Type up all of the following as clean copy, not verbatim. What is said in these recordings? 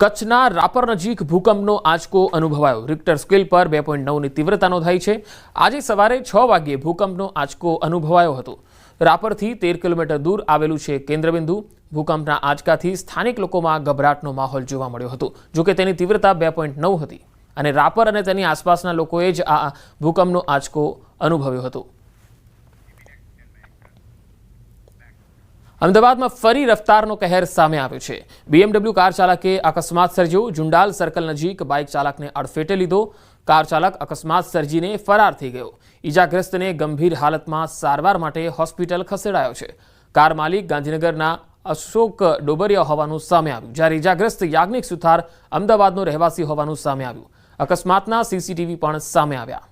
કચ્છના રાપર નજીક ભૂકંપનો આંચકો અનુભવાયો। રિક્ટર સ્કેલ પર 2.9ની તીવ્રતા નોંધાઈ છે। આજે સવારે 6 વાગ્યે ભૂકંપનો આંચકો અનુભવાયો હતો। રાપરથી 13 કિલોમીટર દૂર આવેલું છે કેન્દ્રબિંદુ। ભૂકંપના આંચકાથી સ્થાનિક લોકોમાં ગભરાટનો માહોલ જોવા મળ્યો હતો। જોકે તેની તીવ્રતા 2.9 હતી અને રાપર અને તેની આસપાસના લોકોએ જ આ ભૂકંપનો આંચકો અનુભવ્યો હતો। અમદાવાદમાં ફરી રફતારનો કહેર સામે આવ્યો છે। BMW કાર ચાલકે અકસ્માત સર્જ્યો। જુંડાલ સર્કલ નજીક બાઇક ચાલકને અડફેટે લીધો। કાર ચાલક અકસ્માત સર્જીને ફરાર થઈ ગયો। ઈજાગ્રસ્તને ગંભીર હાલતમાં સારવાર માટે હોસ્પિટલ ખસેડાયો છે। કાર માલિક ગાંધીનગરના અશોક ડોબરિયા હોવાનું સામે આવ્યું, જ્યારે ઈજાગ્રસ્ત યાજ્ઞિક સુથાર અમદાવાદનો રહેવાસી હોવાનું સામે આવ્યું। અકસ્માતના CCTV પણ સામે આવ્યા।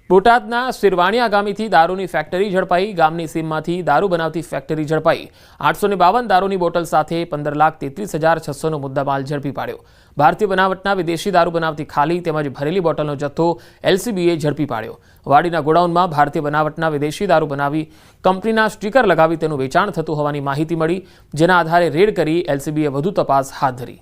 બોટાદના શિરવાણિયા ગામેથી દારૂની ફેક્ટરી ઝડપાઈ। ગામની સીમમાંથી દારૂ બનાવતી ફેક્ટરી ઝડપાઈ। 852 દારૂની બોટલ સાથે 15,33,600નો મુદ્દામાલ ઝડપી પાડ્યો। ભારતીય બનાવટના વિદેશી દારૂ બનાવતી ખાલી તેમજ ભરેલી બોટલનો જથ્થો LCBએ ઝડપી પાડ્યો। વાડીના ગોડાઉનમાં ભારતીય બનાવટના વિદેશી દારૂ બનાવી કંપનીના સ્ટીકર લગાવી તેનું વેચાણ થતું હોવાની માહિતી મળી, જેના આધારે રેડ કરી LCBએ વધુ તપાસ હાથ ધરી।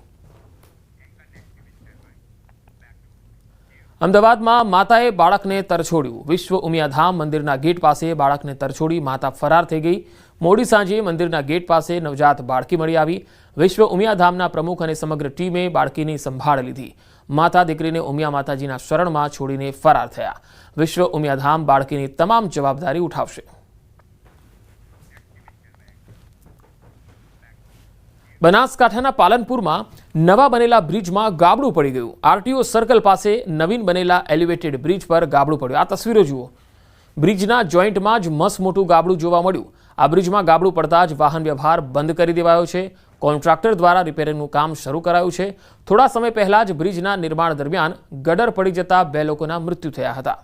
અમદાવાદમાં માતાએ બાળકને તરછોડ્યું। વિશ્વ ઉમિયાધામ મંદિરના ગેટ પાસે બાળકને તરછોડી માતા ફરાર થઈ ગઈ। મોડી સાંજે મંદિરના ગેટ પાસે નવજાત બાળકી મળી આવી। વિશ્વ ઉમિયાધામના પ્રમુખ અને સમગ્ર ટીમે બાળકીની સંભાળ લીધી। માતા દીકરીને ઉમિયા માતાજીના શરણમાં છોડીને ફરાર થયા। વિશ્વ ઉમિયાધામ બાળકીની તમામ જવાબદારી ઉઠાવશે। બનાસકાંઠાના પાલનપુરમાં નવા બનેલા બ્રિજમાં ગાબડું પડી ગયું। RTO સર્કલ પાસે નવીન બનેલા એલિવેટેડ બ્રિજ પર ગાબડું પડ્યું। આ તસવીરો જુઓ। બ્રિજના જોઈન્ટમાં જ મસ્ત મોટું ગાબડું જોવા મળ્યું। આ બ્રિજમાં ગાબડું પડતા જ વાહન વ્યવહાર બંધ કરી દેવાયો છે। કોન્ટ્રાક્ટર દ્વારા રિપેરિંગનું કામ શરૂ કરાયું છે। થોડા સમય પહેલા જ બ્રિજના નિર્માણ દરમિયાન ગટર પડી જતા 2 લોકોના મૃત્યુ થયા હતા।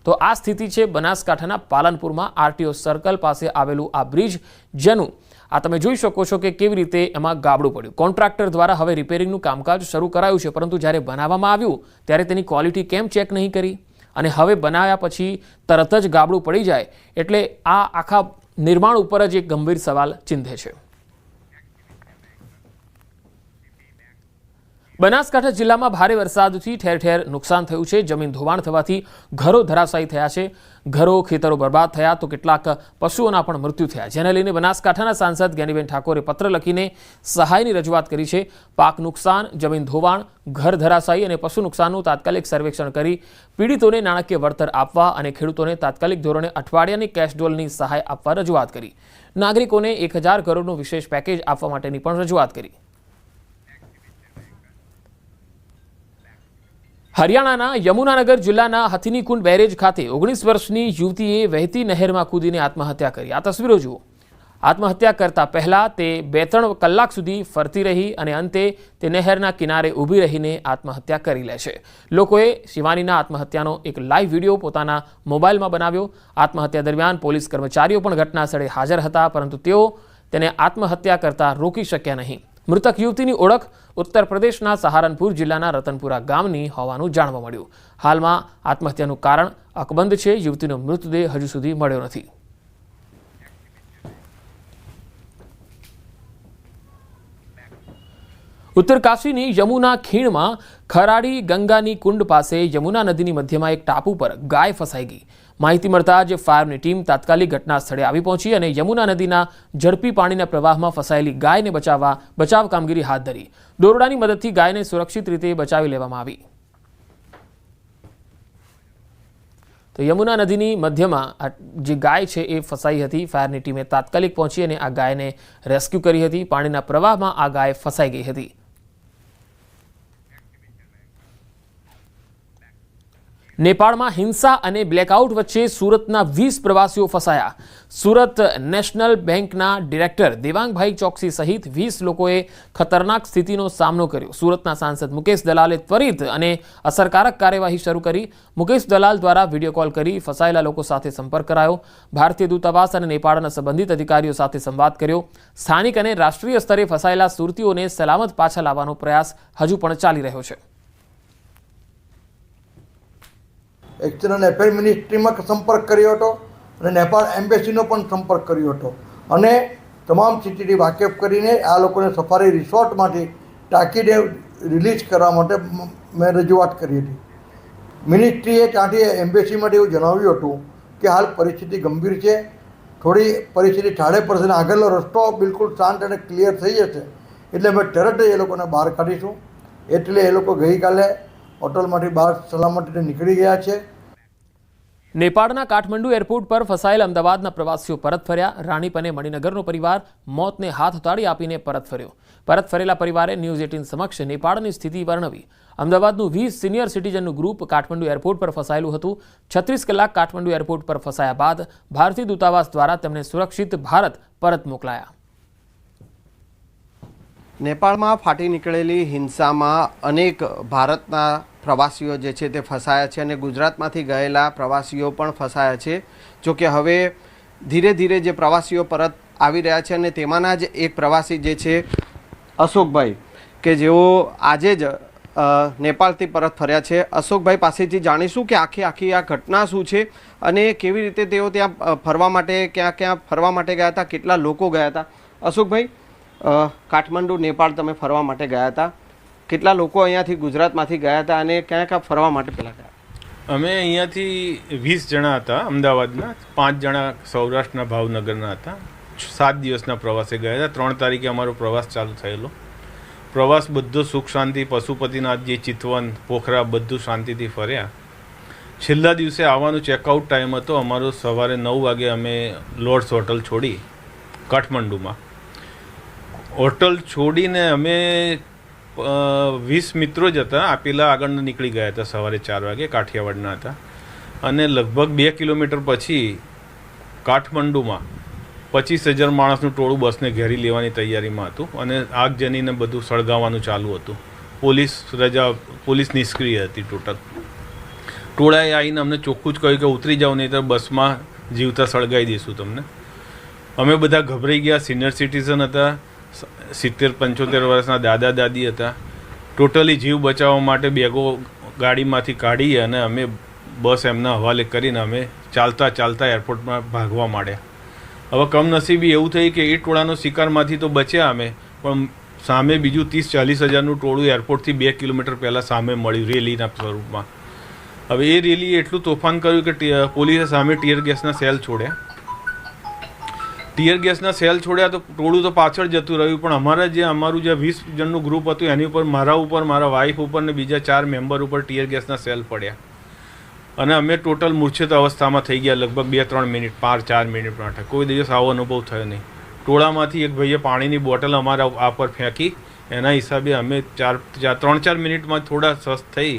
તો આ સ્થિતિ છે બનાસકાંઠાના પાલનપુરમાં RTO સર્કલ પાસે આવેલું આ બ્રિજ, જેનું આ તમે જોઈ શકો છો કે કેવી રીતે એમાં ગાબડું પડ્યું। કોન્ટ્રાક્ટર દ્વારા હવે રિપેરિંગનું કામકાજ શરૂ કરાયું છે, પરંતુ જ્યારે બનાવવામાં આવ્યું ત્યારે તેની ક્વોલિટી કેમ ચેક નહીં કરી અને હવે બનાવ્યા પછી તરત જ ગાબડું પડી જાય, એટલે આ આખા નિર્માણ ઉપર જ એક ગંભીર સવાલ ચિંધે છે। બનાસકાંઠા જિલ્લામાં ભારે વરસાદથી ઠેર ઠેર નુકસાન થયું છે। જમીન ધોવાણ થવાથી ઘરો ધરાશાયી થયા છે। ઘરો ખેતરો બરબાદ થયા તો કેટલાક પશુઓના પણ મૃત્યુ થયા, જેને લઈને બનાસકાંઠાના સાંસદ જ્ઞાનીબેન ઠાકોરે પત્ર લખીને સહાયની રજૂઆત કરી છે। પાક નુકસાન, જમીન ધોવાણ, ઘર ધરાશાયી અને પશુ નુકસાનનું તાત્કાલિક સર્વેક્ષણ કરી પીડિતોને નાણાકીય વળતર આપવા અને ખેડૂતોને તાત્કાલિક ધોરણે અઠવાડિયાની કેશડોલની સહાય આપવા રજૂઆત કરી। નાગરિકોને 1,000 કરોડનું વિશેષ પેકેજ આપવા માટેની પણ રજૂઆત કરી। હરિયાણાના યમુનાનગર જિલ્લાના હથિનીકુંડ બેરેજ ખાતે 19 વર્ષની યુવતીએ વહેતી નહેરમાં કૂદીને આત્મહત્યા કરી। આ તસવીરો જુઓ। આત્મહત્યા કરતા પહેલા તે 2-3 કલાક સુધી ફરતી રહી અને અંતે તે નહેરના કિનારે ઊભી રહીને આત્મહત્યા કરી લે છે। લોકોએ શિવાનીના આત્મહત્યાનો એક લાઈવ વિડીયો પોતાના મોબાઈલમાં બનાવ્યો। આત્મહત્યા દરમિયાન પોલીસ કર્મચારીઓ પણ ઘટના સ્થળે હાજર હતા, પરંતુ તેઓ તેને આત્મહત્યા કરતા રોકી શક્યા નહીં। મૃતક યુવતીની ઓળખ ઉત્તર પ્રદેશના સહારનપુર જિલ્લાના રતનપુરા ગામની હોવાનું જાણવા મળ્યું। હાલમાં આત્મહત્યાનું કારણ અકબંધ છે। યુવતીનો મૃતદેહ હજુ સુધી મળ્યો નથી। ઉત્તરકાશીની યમુના ખીણમાં ખરાડી ગંગાની કુંડ પાસે યમુના નદીની મધ્યમાં એક ટાપુ પર ગાય ફસાઈ ગઈ। માહિતી મળતા જ ફાયરની ટીમ તાત્કાલિક ઘટના સ્થળે આવી પહોંચી અને યમુના નદીના ઝડપી પાણીના પ્રવાહમાં ફસાયેલી ગાયને બચાવ કામગીરી હાથ ધરી। દોરડાની મદદથી ગાયને સુરક્ષિત રીતે બચાવી લેવામાં આવી। તો યમુના નદીની મધ્યમાં જે ગાય છે એ ફસાઈ હતી। ફાયરની ટીમે તાત્કાલિક પહોંચી અને આ ગાયને રેસ્ક્યુ કરી હતી। પાણીના પ્રવાહમાં આ ગાય ફસાઈ ગઈ હતી। નેપાળમાં હિંસા અને બ્લેકઆઉટ વચ્ચે સુરતના 20 પ્રવાસીઓ ફસાયા। સુરત નેશનલ બેંકના ડિરેક્ટર દેવાંગભાઈ ચોકસી સહિત 20 લોકોએ ખતરનાક સ્થિતિનો સામનો કર્યો। સુરતના સાંસદ મુકેશ દલાલે ત્વરિત અને અસરકારક કાર્યવાહી શરૂ કરી। મુકેશ દલાલ દ્વારા વિડીયો કોલ કરી ફસાયેલા લોકો સાથે સંપર્ક કરાયો। ભારતીય દૂતાવાસ અને નેપાળના સંબંધિત અધિકારીઓ સાથે સંવાદ કર્યો। સ્થાનિક અને રાષ્ટ્રીય સ્તરે ફસાયેલા સુરતીઓને સલામત પાછા લાવવાનો પ્રયાસ હજુ પણ ચાલી રહ્યો છે। એકચ્યુઅલી એફઆઈ મિનિસ્ટ્રીમાં સંપર્ક કર્યો હતો અને નેપાળ એમ્બેસીનો પણ સંપર્ક કર્યો હતો, અને તમામ સ્થિતિથી વાકેફ કરીને આ લોકોને સફારી રિસોર્ટમાંથી તાકીદે રિલીઝ કરવા માટે મેં રજૂઆત કરી હતી. મિનિસ્ટ્રીએ ત્યાંથી એમ્બેસીમાંથી એવું જણાવ્યું હતું કે હાલ પરિસ્થિતિ ગંભીર છે, થોડી પરિસ્થિતિ ઠાળે પડશે અને આગળનો રસ્તો બિલકુલ શાંત અને ક્લિયર થઈ જશે એટલે અમે તરત જ એ લોકોને બહાર કાઢીશું. એટલે એ લોકો ગઈકાલે હોટલમાંથી બહાર સલામતીથી નીકળી ગયા છે. નેપાળના કાઠમંડુ એરપોર્ટ પર ફસાયેલ અમદાવાદના પ્રવાસીઓ પરત ફર્યા. રાણીપ અને મણિનગરનો પરિવાર મોતને હાથ તાળી આપીને પરત ફર્યો. પરત ફરેલા પરિવારે ન્યૂઝ 18 સમક્ષ નેપાળની સ્થિતિ વર્ણવી. અમદાવાદનું 20 સિનિયર સિટીઝનનું ગ્રુપ કાઠમંડુ એરપોર્ટ પર ફસાયેલું હતું. 36 કલાક કાઠમંડુ એરપોર્ટ પર ફસાયા બાદ ભારતીય દૂતાવાસ દ્વારા તેમને સુરક્ષિત ભારત પરત મોકલાયા. નેપાળમાં ફાટી નીકળેલી હિંસામાં અનેક ભારતના પ્રવાસીઓ જે છે તે ફસાયા છે અને ગુજરાતમાંથી ગયેલા પ્રવાસીઓ પણ ફસાયા છે. જોકે હવે ધીરે ધીરે જે પ્રવાસીઓ પરત આવી રહ્યા છે અને તેમાંના જ એક પ્રવાસી જે છે અશોકભાઈ કે જેઓ આજે જ નેપાળથી પરત ફર્યા છે. અશોકભાઈ પાસેથી જાણીશું કે આખી આ ઘટના શું છે અને કેવી રીતે તેઓ ત્યાં ફરવા માટે ક્યાં ફરવા માટે ગયા હતા, કેટલા લોકો ગયા હતા. અશોકભાઈ, કાઠમંડુ નેપાળ તમે ફરવા માટે ગયા હતા, કેટલા લોકો અહીંયાથી ગુજરાતમાંથી ગયા હતા અને ક્યાં ફરવા માટે પહેલાં ગયા? અમે અહીંયાથી 20 જણા હતા અમદાવાદના, 5 જણા સૌરાષ્ટ્રના ભાવનગરના હતા. 7 દિવસના પ્રવાસે ગયા હતા. 3 તારીખે અમારો પ્રવાસ ચાલુ થયેલો. પ્રવાસ બધો સુખ શાંતિ, પશુપતિનાથજી, ચિતવન, પોખરા બધું શાંતિથી ફર્યા. છેલ્લા દિવસે આવવાનું ચેકઆઉટ ટાઈમ હતો અમારો. સવારે 9 વાગે અમે લોર્ડ્સ હોટલ છોડી કાઠમંડુમાં. હોટલ છોડીને અમે 20 મિત્રો જ હતા, પેલા આગળ નીકળી ગયા હતા. સવારે 4 વાગે કાઠિયાવાડના હતા અને લગભગ 2 કિલોમીટર પછી કાઠમંડુમાં 25,000 માણસનું ટોળું બસને ઘેરી લેવાની તૈયારીમાં હતું અને આગજનીને બધું સળગાવવાનું ચાલુ હતું. પોલીસ નિષ્ક્રિય હતી ટોટલ. ટોળાએ આવીને અમને ચોખ્ખું જ કહ્યું કે ઉતરી જાઓ, નહીં તો બસમાં જીવતા સળગાવી દઈશું તમને. અમે બધા ગભરાઈ ગયા. સિનિયર સિટીઝન હતા, 70-75 વર્ષના દાદા દાદી હતા. ટોટલી જીવ બચાવવા માટે બેગો ગાડીમાંથી કાઢી અને અમે બસ એમના હવાલે કરીને અમે ચાલતા એરપોર્ટમાં ભાગવા માંડ્યા. હવે કમનસીબી એવું થઈ કે એ ટોળાનો શિકારમાંથી તો બચ્યા અમે, પણ સામે બીજું 30-40 હજારનું ટોળું એરપોર્ટથી 2 કિલોમીટર પહેલાં સામે મળ્યું રેલીના સ્વરૂપમાં. હવે એ રેલીએ એટલું તોફાન કર્યું કે પોલીસે સામે ટીયર ગેસના સેલ છોડ્યા. ટીયર ગેસના સેલ છોડ્યા તો ટોળું તો પાછળ જતું રહ્યું, પણ અમારું જે 20 જણનું ગ્રુપ હતું એની ઉપર, મારા વાઈફ ઉપર ને બીજા 4 મેમ્બર ઉપર ટીયર ગેસના સેલ પડ્યા અને અમે ટોટલ મૂર્છિત અવસ્થામાં થઈ ગયા. લગભગ 2-3 મિનિટ, 4 મિનિટ માટે. કોઈ દિવસ આવો અનુભવ થયો નહીં. ટોળામાંથી એક ભાઈએ પાણીની બોટલ અમારા આ પર ફેંકી. એના હિસાબે અમે 3-4 મિનિટમાં થોડા સ્વસ્થ થઈ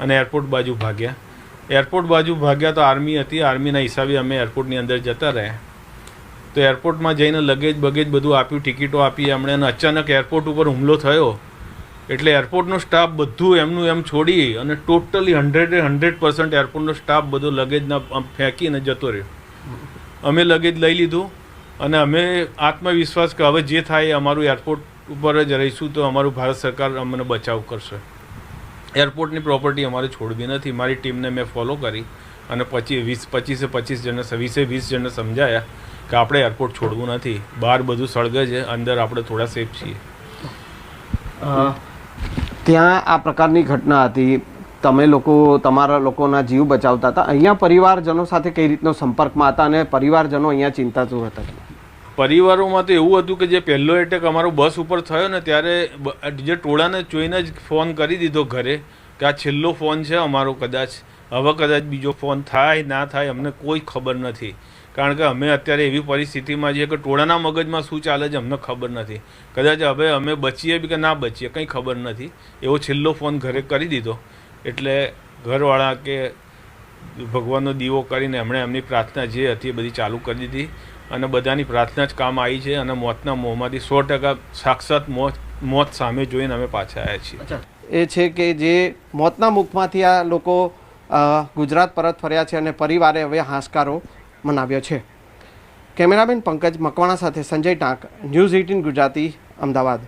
અને એરપોર્ટ બાજુ ભાગ્યા. તો આર્મી હતી. આર્મીના હિસાબે અમે એરપોર્ટની અંદર જતા રહ્યા. તો એરપોર્ટમાં જઈને લગેજ બધું આપ્યું, ટિકિટો આપી એમણે. અને અચાનક એરપોર્ટ ઉપર હુમલો થયો એટલે એરપોર્ટનો સ્ટાફ બધું એમનું એમ છોડી અને ટોટલી 100% એરપોર્ટનો સ્ટાફ બધો લગેજના ફેંકીને જતો રહ્યો. અમે લગેજ લઈ લીધું અને અમે આત્મવિશ્વાસ કે હવે જે થાય અમારું એરપોર્ટ ઉપર જ રહીશું તો અમારું ભારત સરકાર અમને બચાવ કરશે. એરપોર્ટની પ્રોપર્ટી અમારે છોડવી નથી. મારી ટીમને મેં ફોલો કરી અને 20 જણને સમજાયા કે આપણે એરપોર્ટ છોડવું નથી. બહાર બધું સળગે છે, અંદર આપણે થોડા સેફ છીએ. ત્યાં આ પ્રકારની ઘટના હતી. તમે લોકો તમારા લોકોના જીવ બચાવતા હતા. અહીંયા પરિવારજનો સાથે કઈ રીતનો સંપર્કમાં હતા અને પરિવારજનો અહીંયા ચિંતાતુર હતા? પરિવારોમાં તો એવું હતું કે જે પહેલો એટેક અમારો બસ ઉપર થયો ને ત્યારે જે ટોળાને જોઈને જ ફોન કરી દીધો ઘરે કે આ છેલ્લો ફોન છે અમારો, કદાચ બીજો ફોન થાય ના થાય અમને કોઈ ખબર નથી. કારણ કે અમે અત્યારે એવી પરિસ્થિતિમાં છીએ કે ટોળાના મગજમાં શું ચાલે છે અમને ખબર નથી. કદાચ હવે અમે બચીએ બી કે ના બચીએ કંઈ ખબર નથી. એવો છેલ્લો ફોન ઘરે કરી દીધો એટલે ઘરવાળા કે ભગવાનનો દીવો કરીને એમણે એમની પ્રાર્થના જે હતી એ બધી ચાલુ કરી દીધી અને બધાની પ્રાર્થના જ કામ આવી છે અને મોતના મોંમાંથી 100% સાક્ષાત મોત સામે જોઈને અમે પાછા આવ્યા છીએ. એ છે કે જે મોતના મુખમાંથી આ લોકો ગુજરાત પરત ફર્યા છે અને પરિવારે હવે હાશકારો મનાવ્યો છે. કેમેરામેન પંકજ મકવાણા સાથે સંજય ટાંક, ન્યૂઝ 18 ગુજરાતી, અમદાવાદ.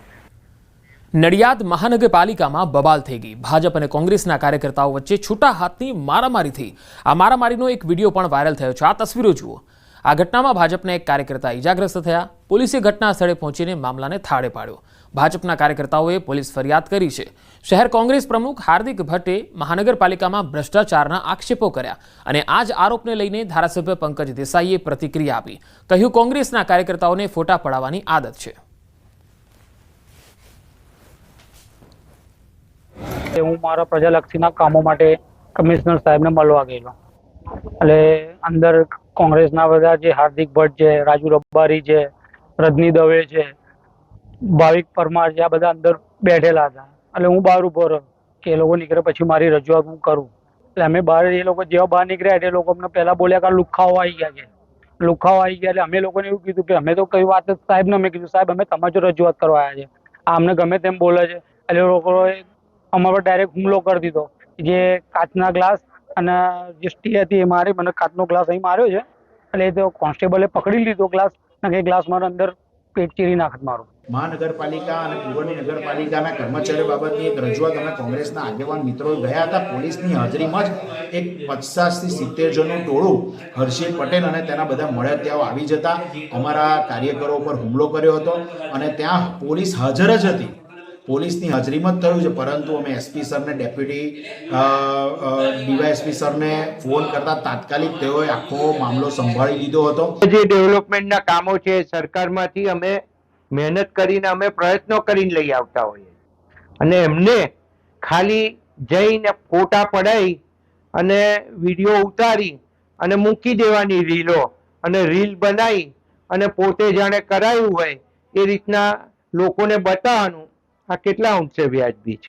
નડિયાદ મહાનગરપાલિકામાં બબાલ થઈ ગઈ. ભાજપ અને કોંગ્રેસના કાર્યકર્તાઓ વચ્ચે છૂટા હાથની મારામારી થઈ. આ મારામારીનો એક વિડીયો પણ વાયરલ થયો છે. આ તસવીરો જુઓ. આ ઘટનામાં ભાજપના એક કાર્યકર્તા ઇજાગ્રસ્ત થયા. પોલીસે ઘટના સ્થળે પહોંચીને મામલાને થાળે પાડ્યો. ભાજપના કાર્યકર્તાઓએ પોલીસ ફરિયાદ કરી છે. શહેર કોંગ્રેસ પ્રમુખ હાર્દિક ભટ્ટે મહાનગરપાલિકામાં ભ્રષ્ટાચારના આક્ષેપો કર્યા અને આ જ આરોપને લઈને ધારાસભ્ય પંકજ દેસાઈએ પ્રતિક્રિયા આપી. કહ્યું, કોંગ્રેસના કાર્યકર્તાઓને ફોટા પડાવવાની આદત છે. હું મારા પ્રજાલક્ષીના કામો માટે કમિશનર સાહેબને મળવા ગયેલો. એટલે અંદર કોંગ્રેસના બધા જે હાર્દિક ભટ્ટ છે, રાજુ રબારી છે, રજની દવે છે, ભાવિક પરમાર છે, આ બધા અંદર બેઠેલા હતા. એટલે હું બહાર ઉભો રહ્યો કે એ લોકો નીકળે પછી મારી રજૂઆત હું કરું. એટલે અમે બહાર, એ લોકો જેવા બહાર નીકળ્યા એટલે એ લોકો અમને પહેલા બોલ્યા કે લુખાઓ આવી ગયા છે, લુખાઓ આવી ગયા. એટલે અમે લોકોને એવું કીધું કે અમે તો કઈ વાત જ સાહેબને અમે કીધું, સાહેબ અમે તમારી રજૂઆત કરવા આવ્યા છે, આ અમને ગમે તેમ બોલે છે. એટલે એ લોકોએ અમારા પર ડાયરેક્ટ હુમલો કરી દીધો. જે કાચના ગ્લાસ અને જે સ્ટી હતી એ મારી, મને કાચનો ગ્લાસ અહીં માર્યો છે. એટલે એ તો કોન્સ્ટેબલે પકડી લીધો ગ્લાસ અને એ ગ્લાસ મારા અંદર પેટ ચીરી નાખત મારું. મહાનગરપાલિકા અને પૂર્વની નગરપાલિકાના કર્મચારીઓ બાબતની એક રજૂઆત અમે કોંગ્રેસના આગેવાન મિત્રો ગયા હતા. પોલીસની હાજરીમાં જ એક 50 થી 70 જણનું ટોળું હર્ષિલ પટેલ અને તેના બધા મળતિયાઓ આવી જતા અમારા કાર્યકરો પર હુમલો કર્યો હતો અને ત્યાં પોલીસ હાજર જ હતી. પોલીસની હાજરીમાં જ થયું છે, પરંતુ અમે એસપી સરને, ડેપ્યુટી ડીવાયએસપી સરને ફોન કરતા તાત્કાલિક તેઓએ આખો મામલો સંભાળી લીધો હતો. જે ડેવલપમેન્ટના કામો છે સરકારમાંથી અમે મહેનત કરીને અમે પ્રયત્નો કરીને લઈ આવતા હોઈએ અને એમને ખાલી જઈને ફોટા પડાવી અને વિડીયો ઉતારી અને મૂકી દેવાની રીલો અને રીલ બનાવી અને પોતે જાણે કરાયું હોય એ રીતના લોકોને બતાવવાનું, આ કેટલા અંશે વ્યાજબી છે?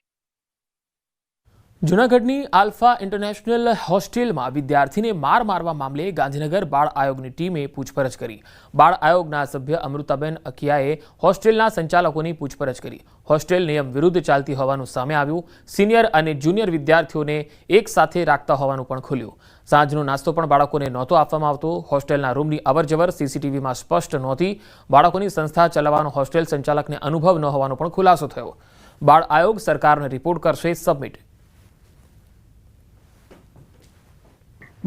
જૂનાગઢની આલ્ફા ઇન્ટરનેશનલ હોસ્ટેલમાં વિદ્યાર્થીને માર મારવા મામલે ગાંધીનગર બાળ આયોગની ટીમે પૂછપરછ કરી. બાળ આયોગના સભ્ય અમૃતાબેન અકિયાએ હોસ્ટેલના સંચાલકોની પૂછપરછ કરી. હોસ્ટેલ નિયમ વિરુદ્ધ ચાલતી હોવાનું સામે આવ્યું. સિનિયર અને જુનિયર વિદ્યાર્થીઓને એક સાથે રાખતા હોવાનું પણ ખુલ્યું. સાંજનો નાસ્તો પણ બાળકોને નહોતો આપવામાં આવતો. હોસ્ટેલના રૂમની અવરજવર સીસીટીવીમાં સ્પષ્ટ નહોતી. બાળકોની સંસ્થા ચલાવવાનો હોસ્ટેલ સંચાલકને અનુભવ ન હોવાનો પણ ખુલાસો થયો. બાળ આયોગ સરકારને રિપોર્ટ કરશે સબમિટ.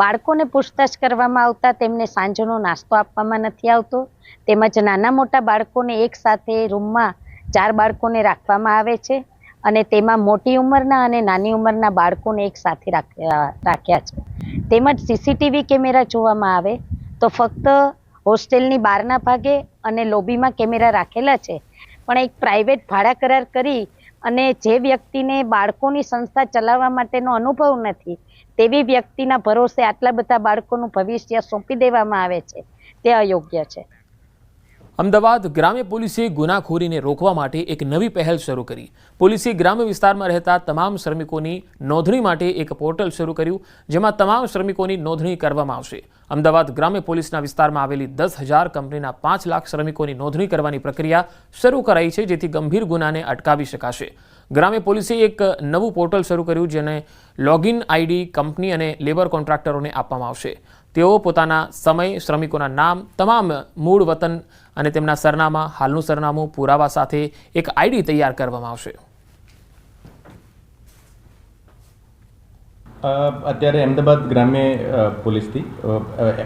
બાળકોને પૂછતાછ કરવામાં આવતા તેમને સાંજનો નાસ્તો આપવામાં નથી આવતો. તેમજ નાના મોટા બાળકોને એક સાથે રૂમમાં 4 બાળકોને રાખવામાં આવે છે અને તેમાં મોટી ઉંમરના અને નાની ઉંમરના બાળકોને એક સાથે રાખ્યા છે. તેમજ સીસીટીવી કેમેરા જોવામાં આવે તો ફક્ત હોસ્ટેલની બહારના ભાગે અને લોબીમાં કેમેરા રાખેલા છે, પણ એક પ્રાઇવેટ ભાડા કરાર કરી અને જે વ્યક્તિને બાળકોની સંસ્થા ચલાવવા માટેનો અનુભવ નથી તેવી વ્યક્તિના ભરોસે આટલા બધા બાળકોનું ભવિષ્ય સોંપી દેવામાં આવે છે, તે અયોગ્ય છે. અમદાવાદ ગ્રામ્ય પોલીસે ગુનાખોરીને રોકવા માટે એક નવી પહેલ શરૂ કરી. પોલીસે ગ્રામ્ય વિસ્તારમાં રહેતા તમામ શ્રમિકોની નોંધણી માટે એક પોર્ટલ શરૂ કર્યું, જેમાં તમામ શ્રમિકોની નોંધણી કરવામાં આવશે. અમદાવાદ ગ્રામ્ય પોલીસના વિસ્તારમાં આવેલી 10,000 કંપનીના 5 લાખ શ્રમિકોની નોંધણી કરવાની પ્રક્રિયા શરૂ કરાઈ છે, જેથી ગંભીર ગુનાને અટકાવી શકાશે. ગ્રામ્ય પોલીસે એક નવું પોર્ટલ શરૂ કર્યું, જેને લોગિન આઈડી કંપની અને લેબર કોન્ટ્રાક્ટરોને આપવામાં આવશે. તેઓ પોતાના સમય, શ્રમિકોના નામ, તમામ મૂળ વતન અને તેમના સરનામા, હાલનું સરનામું, પુરાવા સાથે એક આઈડી તૈયાર કરવામાં આવશે. અત્યારે અમદાવાદ ગ્રામ્ય પોલીસથી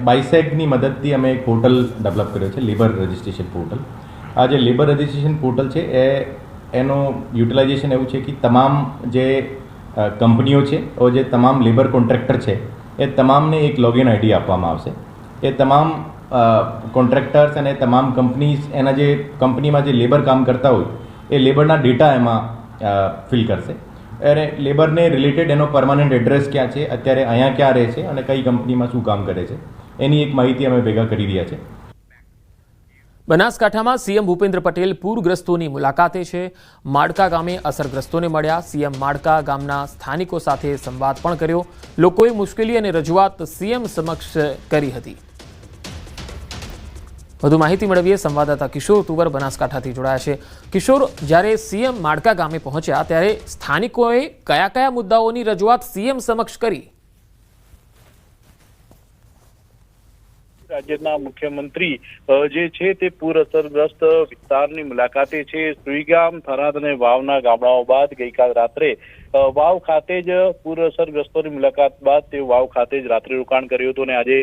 બાયસેગની મદદથી અમે એક પોર્ટલ ડેવલપ કર્યો છે, લેબર રજિસ્ટ્રેશન પોર્ટલ. આ જે લેબર રજિસ્ટ્રેશન પોર્ટલ છે એનું યુટિલાઇઝેશન એવું છે કે તમામ જે કંપનીઓ છે જે તમામ લેબર કોન્ટ્રાક્ટર છે એ તમામને એક લોગિન આઈડી આપવામાં આવશે. એ તમામ કોન્ટ્રાક્ટર્સ અને તમામ કંપનીઝ એના જે કંપનીમાં જે લેબર કામ કરતા હોય એ લેબરના ડેટા એમાં ફિલ કરશે અને લેબરને રિલેટેડ એનો પરમાનન્ટ એડ્રેસ ક્યાં છે, અત્યારે અહીંયા ક્યાં રહે છે અને કઈ કંપનીમાં શું કામ કરે છે, એની એક માહિતી અમે ભેગા કરી રહ્યા છે. બનાસકાંઠામાં સીએમ ભૂપેન્દ્ર પટેલ પૂરગ્રસ્તોની મુલાકાતે છે. માડકા ગામે અસરગ્રસ્તોને મળ્યા. સીએમ માડકા ગામના સ્થાનિકો સાથે સંવાદ પણ કર્યો. લોકોએ મુશ્કેલી અને રજૂઆત સીએમ સમક્ષ કરી હતી. વધુ માહિતી મેળવીએ સંવાદદાતા કિશોર તુવર બનાસકાંઠાથી જોડાયા છે. કિશોર, જ્યારે સીએમ માડકા ગામે પહોંચ્યા ત્યારે સ્થાનિકોએ કયા કયા મુદ્દાઓની રજૂઆત સીએમ સમક્ષ કરી? રાજ્યના મુખ્યમંત્રી જે છે તે પૂર અસરગ્રસ્ત વિસ્તારની મુલાકાતે છે. સુઈગામ, થરાદ અને વાવના ગામડાઓ બાદ ગઈકાલ રાત્રે વાવ ખાતે જ પૂર અસરગ્રસ્તોની મુલાકાત બાદ તેઓ વાવ ખાતે જ રાત્રિ રોકાણ કર્યું હતું અને આજે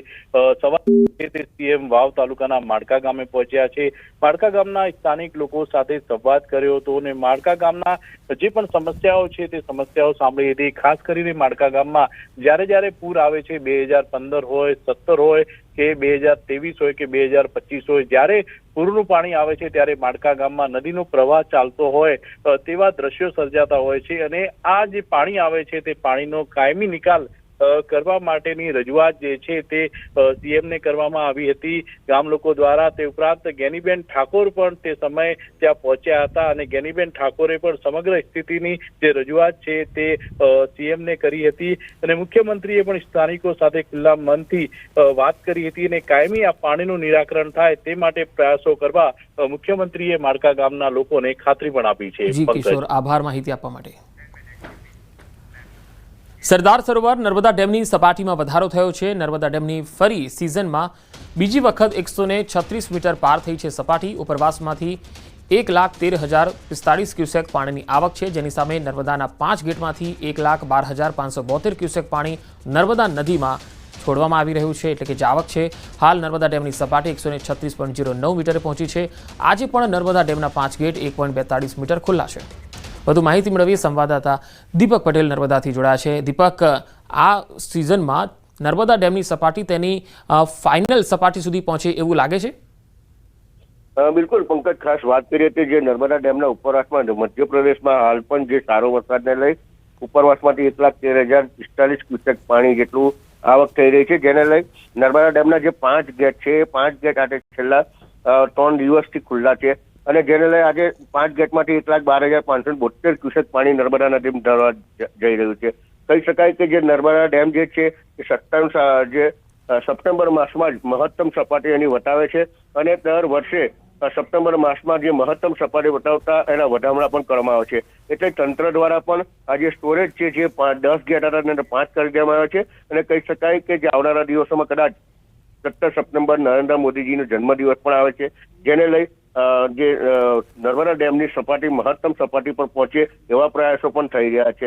સવારે તે સીએમ વાવ તાલુકાના માડકા ગામે પહોંચ્યા છે. માડકા ગામના સ્થાનિક લોકો સાથે સંવાદ કર્યો હતો અને માડકા ગામના જે પણ સમસ્યાઓ છે તે સમસ્યાઓ સાંભળી હતી. ખાસ કરીને માડકા ગામમાં જ્યારે પૂર આવે છે, 2015 હોય, 17 હોય કે 2023 હોય કે 2025 હોય, જ્યારે પૂરનું પાણી આવે છે ત્યારે માડકા ગામમાં નદીનો પ્રવાહ ચાલતો હોય તેવા દ્રશ્યો સર્જાતા હોય છે અને આ જે પાણી આવે છે તે પાણીનો કાયમી નિકાલ કરવા માટેની રજૂઆત જે છે તે સીએમને કરવામાં આવી હતી ગામ લોકો દ્વારા. તે ઉપરાંત ગેનીબેન ઠાકોર પણ તે સમયે ત્યાં પહોંચ્યા હતા અને ગેનીબેન ઠાકોરે પણ સમગ્ર સ્થિતિની જે રજૂઆત છે તે સીએમને કરી હતી અને મુખ્યમંત્રીએ પણ સ્થાનિકો સાથે ખુલ્લા મનથી વાત કરી હતી અને કાયમી આ પાણીનું નિરાકરણ થાય તે માટે પ્રયાસો કરવા મુખ્યમંત્રીએ માડકા ગામના લોકોને ખાતરી પણ આપી છે. જી કિશોર, આભાર માહિતી આપવા માટે. સરદાર સરોવર નર્મદા ડેમની સપાટીમાં વધારો થયો છે. નર્મદા ડેમની ફરી સિઝનમાં બીજી વખત 136 મીટર પાર થઈ છે સપાટી. ઉપરવાસમાંથી 1,13,045 ક્યુસેક પાણીની આવક છે, જેની સામે નર્મદાના 5 ગેટમાંથી 1,12,572 ક્યુસેક પાણી નર્મદા નદીમાં છોડવામાં આવી રહ્યું છે, એટલે કે જે આવક છે. હાલ નર્મદા ડેમની સપાટી 136.09 મીટરે પહોંચી છે. આજે પણ નર્મદા ડેમના 5 ગેટ 1.42 મીટર ખુલ્લા છે. વધુ માહિતી મેળવીએ સંવાદદાતા દીપક પટેલ નર્મદાથી જોડાયા છે. દીપક, આ સિઝનમાં નર્મદા ડેમની સપાટી તેની ફાઇનલ સપાટી સુધી પહોંચે એવું લાગે છે? બિલકુલ પંકજ, ખાસ વાત કરીએ તો જે નર્મદા ડેમના ઉપરવાસમાં મધ્યપ્રદેશમાં હાલ પણ જે સારો વરસાદને લઈ ઉપરવાસમાંથી 1,13,045 ક્યુસેક પાણી જેટલું આવક થઈ રહી છે, જેને લઈ નર્મદા ડેમના જે 5 ગેટ છે એ 5 ગેટ આજે છેલ્લા 3 દિવસથી ખુલ્લા છે અને જેને લઈ આજે 5 ગેટમાંથી 1,12,572 ક્યુસેક પાણી નર્મદા નદીમાં ઢળવા જઈ રહ્યું છે. કહી શકાય કે જે નર્મદા ડેમ જે છે એ સપ્ટેમ્બર માસમાં જ મહત્તમ સપાટી એની વટાવે છે અને દર વર્ષે સપ્ટેમ્બર માસમાં જે મહત્તમ સપાટી વટાવતા એના વધામણા પણ કરવામાં આવે છે. એટલે તંત્ર દ્વારા પણ આ જે સ્ટોરેજ છે જે 10 ગેટ હતા એને 5 કરી દેવામાં આવ્યા છે અને કહી શકાય કે જે આવનારા દિવસોમાં કદાચ 17 સપ્ટેમ્બર નરેન્દ્ર મોદીજીનો જન્મદિવસ પણ આવે છે, જેને લઈ જે નર્મદા ડેમની સપાટી મહત્તમ સપાટી પર પહોંચે એવા પ્રયાસો પણ થઈ રહ્યા છે.